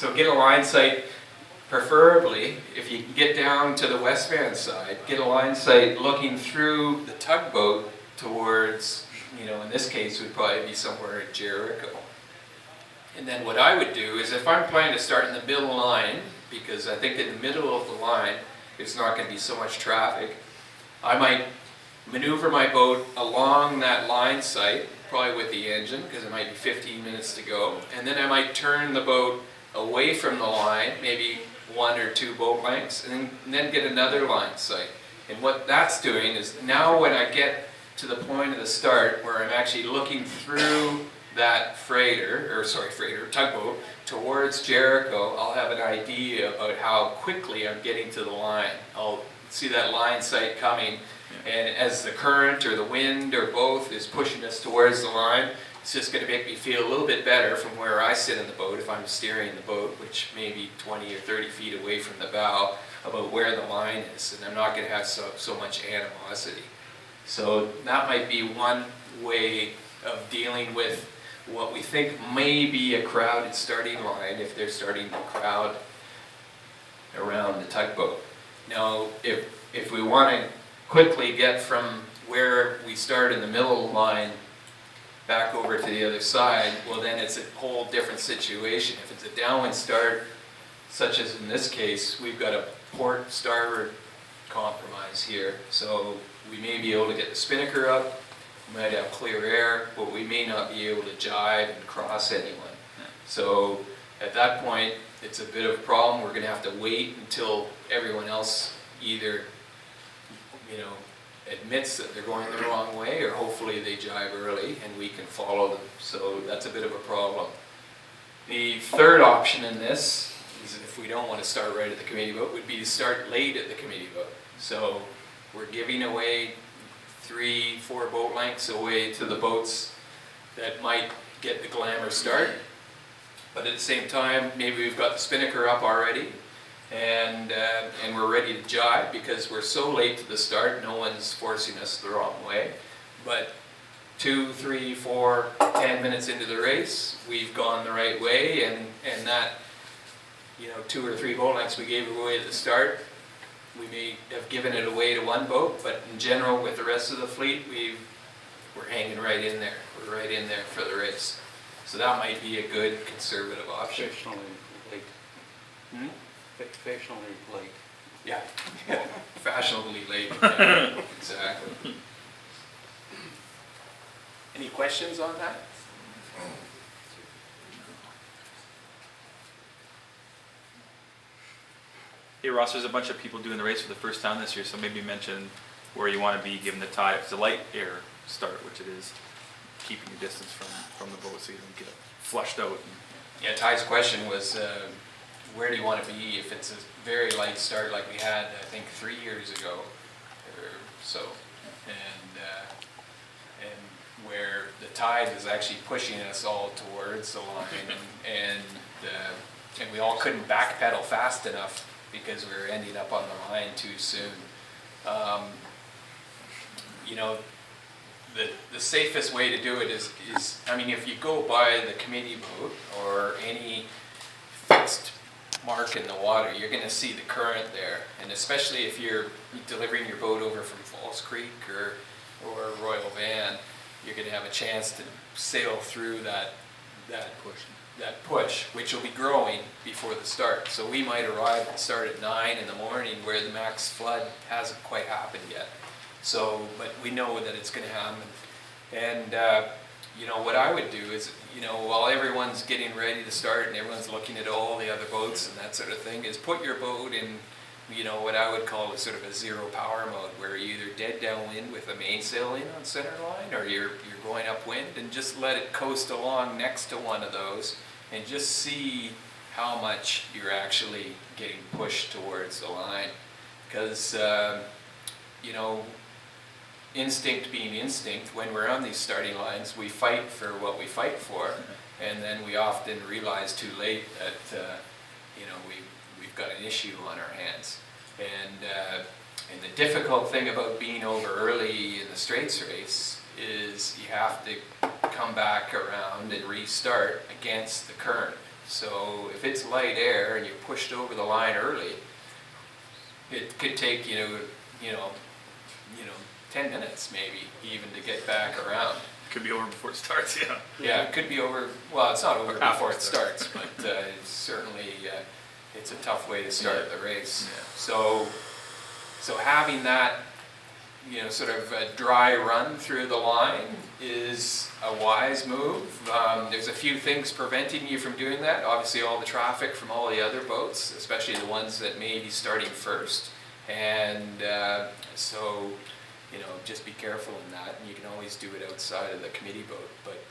So get a line sight, preferably, if you can get down to the West Van side, get a line sight looking through the tugboat towards, in this case would probably be somewhere at Jericho. And then what I would do is if I'm planning to start in the middle line, because I think in the middle of the line it's not going to be so much traffic, I might maneuver my boat along that line sight, probably with the engine, because it might be 15 minutes to go, and then I might turn the boat away from the line, maybe 1 or 2 boat lengths, and then get another line sight. And what that's doing is now when I get to the point of the start where I'm actually looking through that tugboat towards Jericho, I'll have an idea about how quickly I'm getting to the line. I'll see that line sight coming, and as the current or the wind or both is pushing us towards the line, it's just going to make me feel a little bit better from where I sit in the boat if I'm steering the boat, which may be 20 or 30 feet away from the bow, about where the line is, and I'm not going to have so much animosity. So that might be one way of dealing with what we think may be a crowded starting line if they're starting to crowd around the tugboat. Now, if we want to quickly get from where we start in the middle line back over to the other side, well then it's a whole different situation. If it's a downwind start, such as in this case, we've got a port starboard compromise here. So we may be able to get the spinnaker up, we might have clear air, but we may not be able to jibe and cross anyone. So at that point, it's a bit of a problem. We're going to have to wait until everyone else either, admits that they're going the wrong way, or hopefully they jibe early and we can follow them. So that's a bit of a problem. The third option in this is, if we don't want to start right at the committee boat, would be to start late at the committee boat. So we're giving away 3-4 boat lengths away to the boats that might get the glamour start, but at the same time maybe we've got the spinnaker up already, and we're ready to jibe because we're so late to the start, no one's forcing us the wrong way. But 2, 3, 4, 10 minutes into the race, we've gone the right way, and that 2 or 3 boat lengths we gave away at the start, we may have given it away to one boat, but in general with the rest of the fleet, we're hanging right in there. We're right in there for the race. So that might be a good conservative option. Fashionably late. Fashionably late. Yeah, fashionably late. Yeah, exactly. Any questions on that? Hey Ross, there's a bunch of people doing the race for the first time this year, so maybe mention where you want to be given the tide. If it's a light air start, which it is, keeping your distance from the boat so you don't get flushed out. Yeah, Ty's question was, where do you want to be if it's a very light start like we had, I think, 3 years ago or so, and where the tide is actually pushing us all towards the line, and we all couldn't backpedal fast enough because we were ending up on the line too soon. The safest way to do it is, if you go by the committee boat or any fixed mark in the water, you're going to see the current there, and especially if you're delivering your boat over from Falls Creek or Royal Van, you're going to have a chance to sail through that push, which will be growing before the start. So we might arrive and start at 9 in the morning where the max flood hasn't quite happened yet. So, but we know that it's going to happen. And what I would do is, while everyone's getting ready to start and everyone's looking at all the other boats and that sort of thing, is put your boat in, what I would call a sort of a zero power mode, where you're either dead downwind with the mainsail in on center line, or you're going upwind, and just let it coast along next to one of those and just see how much you're actually getting pushed towards the line. Because, instinct being instinct, when we're on these starting lines, we fight for what we fight for, and then we often realize too late that we've got an issue on our hands. And the difficult thing about being over early in the Straits race is you have to come back around and restart against the current. So if it's light air and you're pushed over the line early, it could take 10 minutes maybe even to get back around. Could be over before it starts, yeah. Yeah, it could be over, well, it's not over After before it it starts, but it's certainly, it's a tough way to start the race. Yeah. So having that, sort of a dry run through the line is a wise move. There's a few things preventing you from doing that. Obviously, all the traffic from all the other boats, especially the ones that may be starting first. And so, just be careful in that. And you can always do it outside of the committee boat, but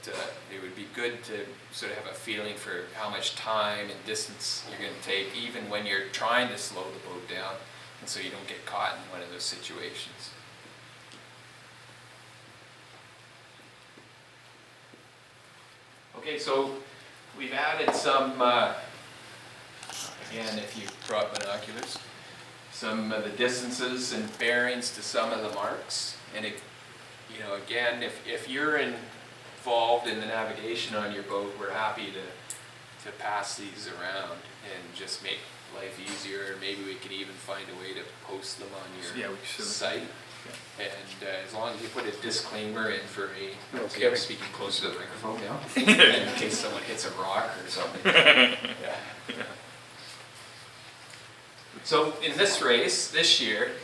it would be good to sort of have a feeling for how much time and distance you're going to take, even when you're trying to slow the boat down, and so you don't get caught in one of those situations. Okay, so we've added some, again, if you brought binoculars, some of the distances and bearings to some of the marks. And again, if you're involved in the navigation on your boat, we're happy to pass these around and just make life easier. Maybe we could even find a way to post them on your site. And as long as you put a disclaimer in for me, okay, I'm speaking close to the microphone now, in case someone hits a rock or something. Yeah. So in this race this year,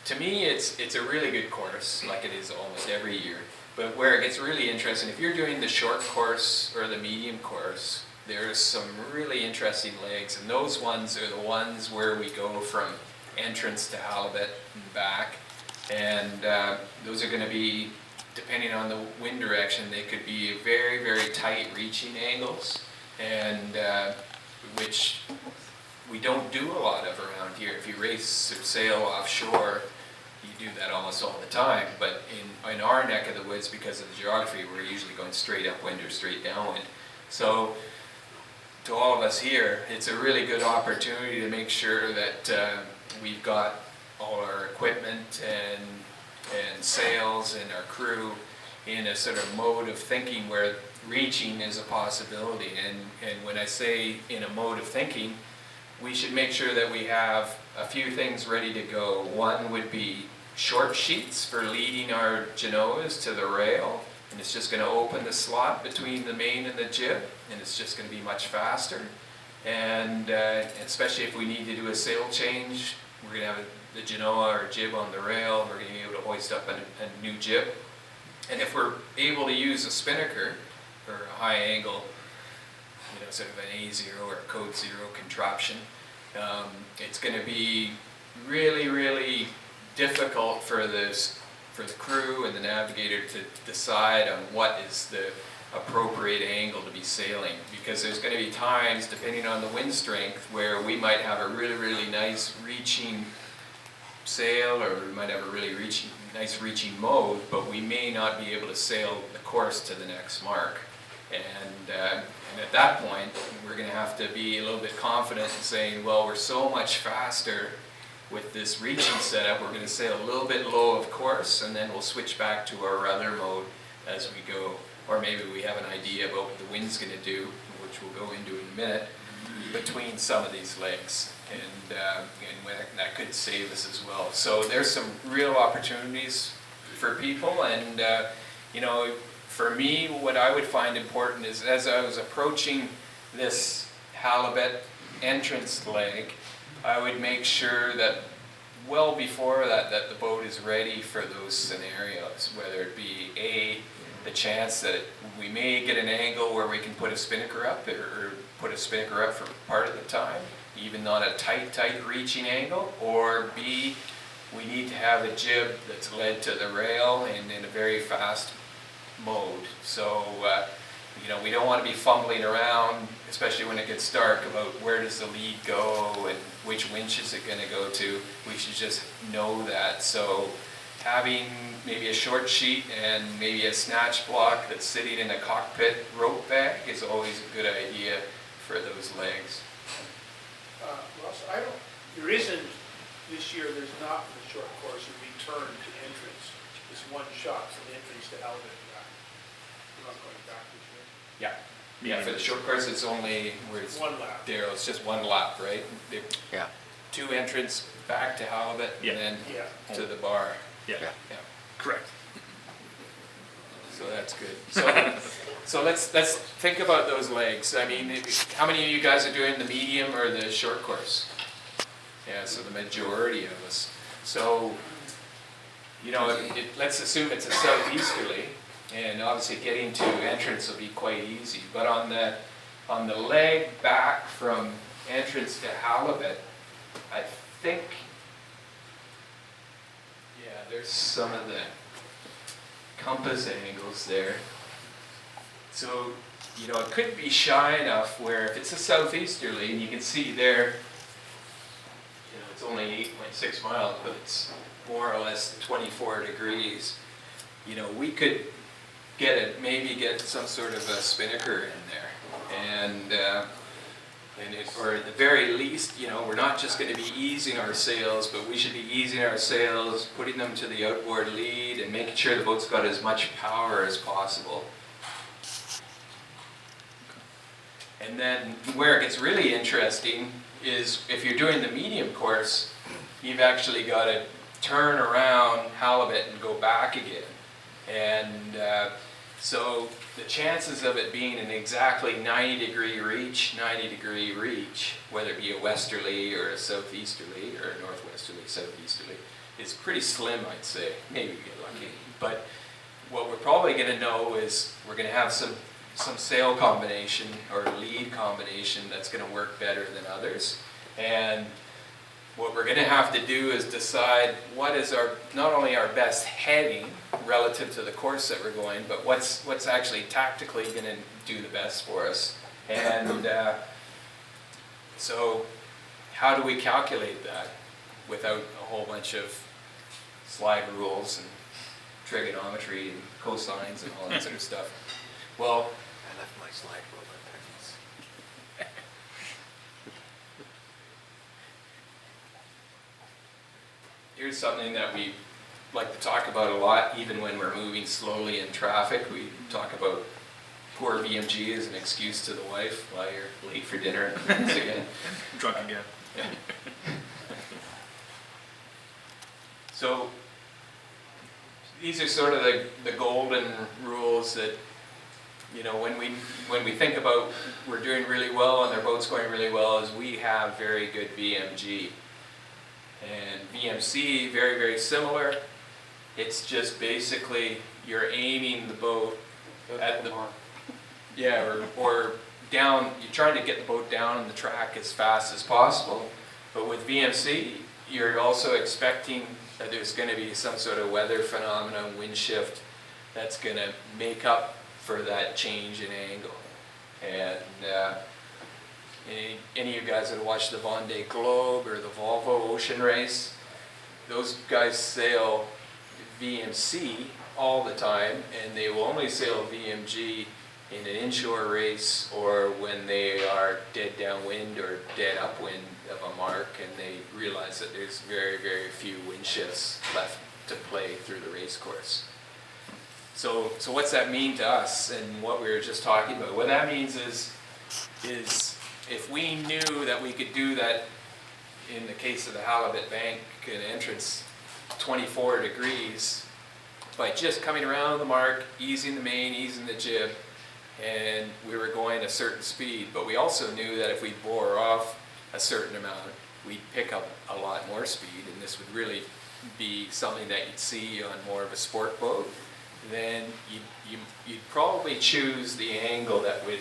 to me it's a really good course, like it is almost every year. But where it gets really interesting, if you're doing the short course or the medium course, there's some really interesting legs, and those ones are the ones where we go from entrance to halibut and back. And those are going to be, depending on the wind direction, they could be very, very tight reaching angles, and which we don't do a lot of around here. If you race or sail offshore, you do that almost all the time. But in our neck of the woods, because of the geography, we're usually going straight upwind or straight downwind. So to all of us here, it's a really good opportunity to make sure that we've got all our equipment and sails and our crew in a sort of mode of thinking where reaching is a possibility. And when I say in a mode of thinking, we should make sure that we have a few things ready to go. One would be short sheets for leading our genoas to the rail, and it's just going to open the slot between the main and the jib, and it's just going to be much faster. And especially if we need to do a sail change, we're going to have the genoa or jib on the rail, we're going to be able to hoist up a new jib. And if we're able to use a spinnaker or a high angle, sort of an A0 or a code 0 contraption, it's going to be really, really difficult for the crew and the navigator to decide on what is the appropriate angle to be sailing, because there's going to be times, depending on the wind strength, where we might have a really, really nice reaching sail, or we might have a really nice reaching mode, but we may not be able to sail the course to the next mark. And at that point, we're going to have to be a little bit confident in saying, well, we're so much faster with this reaching setup, we're going to sail a little bit low of course, and then we'll switch back to our other mode as we go. Or maybe we have an idea about what the wind's going to do, which we'll go into in a minute, between some of these legs. And that could save us as well. So there's some real opportunities for people, and for me, what I would find important is, as I was approaching this halibut entrance leg, I would make sure that well before that the boat is ready for those scenarios, whether it be the chance that we may get an angle where we can put a spinnaker up, or put a spinnaker up for part of the time, even on a tight reaching angle, or B, we need to have a jib that's led to the rail and in a very fast mode. So we don't want to be fumbling around, especially when it gets dark, about where does the lead go and which winch is it going to go to. We should just know that. So having maybe a short sheet and maybe a snatch block that's sitting in a cockpit rope bag is always a good idea for those legs. Ross, there isn't, this year there's not for the short course a return to entrance. It's one shot from entrance to halibut and back. We're not going back this year. Yeah. Yeah, for the short course, it's only, where it's One lap. Daryl, it's just one lap, right? They- Yeah. Two entrants back to Halibut Yeah. and then Yeah. to the bar. Yeah, Yeah. Yeah, correct. so that's good. So let's think about those legs. I mean, how many of you guys are doing the medium or the short course? Yeah, so the majority of us. So, you know, let's assume it's a southeasterly, and obviously getting to entrance will be quite easy. But on the leg back from entrance to Halibut, I think, yeah, there's some of the compass angles there. So, you know, it could be shy enough where if it's a southeasterly, and you can see there, you know, it's only 8.6 miles, but it's more or less 24 degrees. You know, we could maybe get some sort of a spinnaker in there. Or at the very least, you know, we're not just going to be easing our sails, but we should be easing our sails, putting them to the outboard lead, and making sure the boat's got as much power as possible. And then where it gets really interesting is if you're doing the medium course, you've actually got to turn around Halibut and go back again. And so the chances of it being an exactly 90-degree reach, whether it be a westerly or a southeasterly or a northwesterly, southeasterly, is pretty slim, I'd say. Maybe we get lucky. But what we're probably going to know is we're going to have some sail combination or lead combination that's going to work better than others. And what we're going to have to do is decide what is not only our best heading relative to the course that we're going, but what's actually tactically going to do the best for us. And so how do we calculate that without a whole bunch of slide rules and trigonometry and cosines and all that sort of stuff? Well, I left my slide rule in Texas. here's something that we like to talk about a lot, even when we're moving slowly in traffic. We talk about poor VMG as an excuse to the wife while you're late for dinner once again. Drunk again. Yeah. So these are sort of the golden rules that, you know, when we think about we're doing really well and their boat's going really well, is we have very good VMG. And VMC, very, very similar. It's just basically you're aiming the boat at the, yeah, or down, you're trying to get the boat down the track as fast as possible. But with VMC, you're also expecting that there's going to be some sort of weather phenomenon, wind shift, that's going to make up for that change in angle. And any of you guys that have watched the Vendée Globe or the Volvo Ocean Race, those guys sail VMC all the time, and they will only sail VMG in an inshore race or when they are dead downwind or dead upwind of a mark, and they realize that there's very, very few wind shifts left to play through the race course. So what's that mean to us and what we were just talking about? What that means is if we knew that we could do that in the case of the Halibut Bank and entrance 24 degrees by just coming around the mark, easing the main, easing the jib, and we were going a certain speed, but we also knew that if we bore off a certain amount, we'd pick up a lot more speed, and this would really be something that you'd see on more of a sport boat, then you'd probably choose the angle that would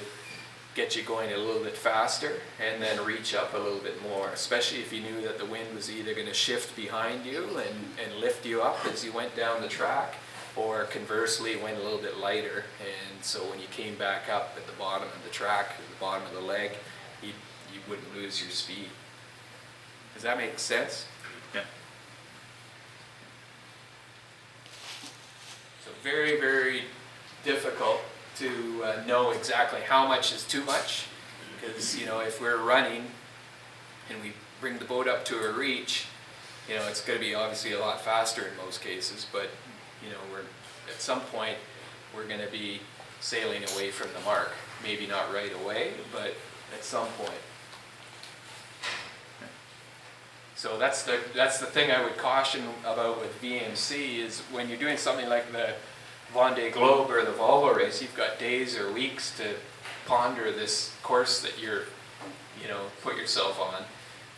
get you going a little bit faster and then reach up a little bit more, especially if you knew that the wind was either going to shift behind you and lift you up as you went down the track, or conversely went a little bit lighter, and so when you came back up at the bottom of the track, or the bottom of the leg, you wouldn't lose your speed. Does that make sense? Yeah. So very, very difficult to know exactly how much is too much, because, you know, if we're running and we bring the boat up to a reach, you know, it's going to be obviously a lot faster in most cases, but, you know, at some point we're going to be sailing away from the mark. Maybe not right away, but at some point. So that's the thing I would caution about with VMC is when you're doing something like the Vendée Globe or the Volvo race, you've got days or weeks to ponder this course that you're, put yourself on.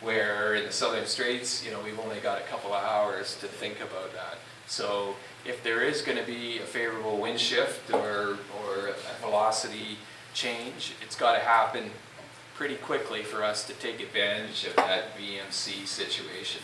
Where in the Southern Straits, we've only got a couple of hours to think about that. So if there is going to be a favorable wind shift or a velocity change, it's got to happen pretty quickly for us to take advantage of that VMC situation.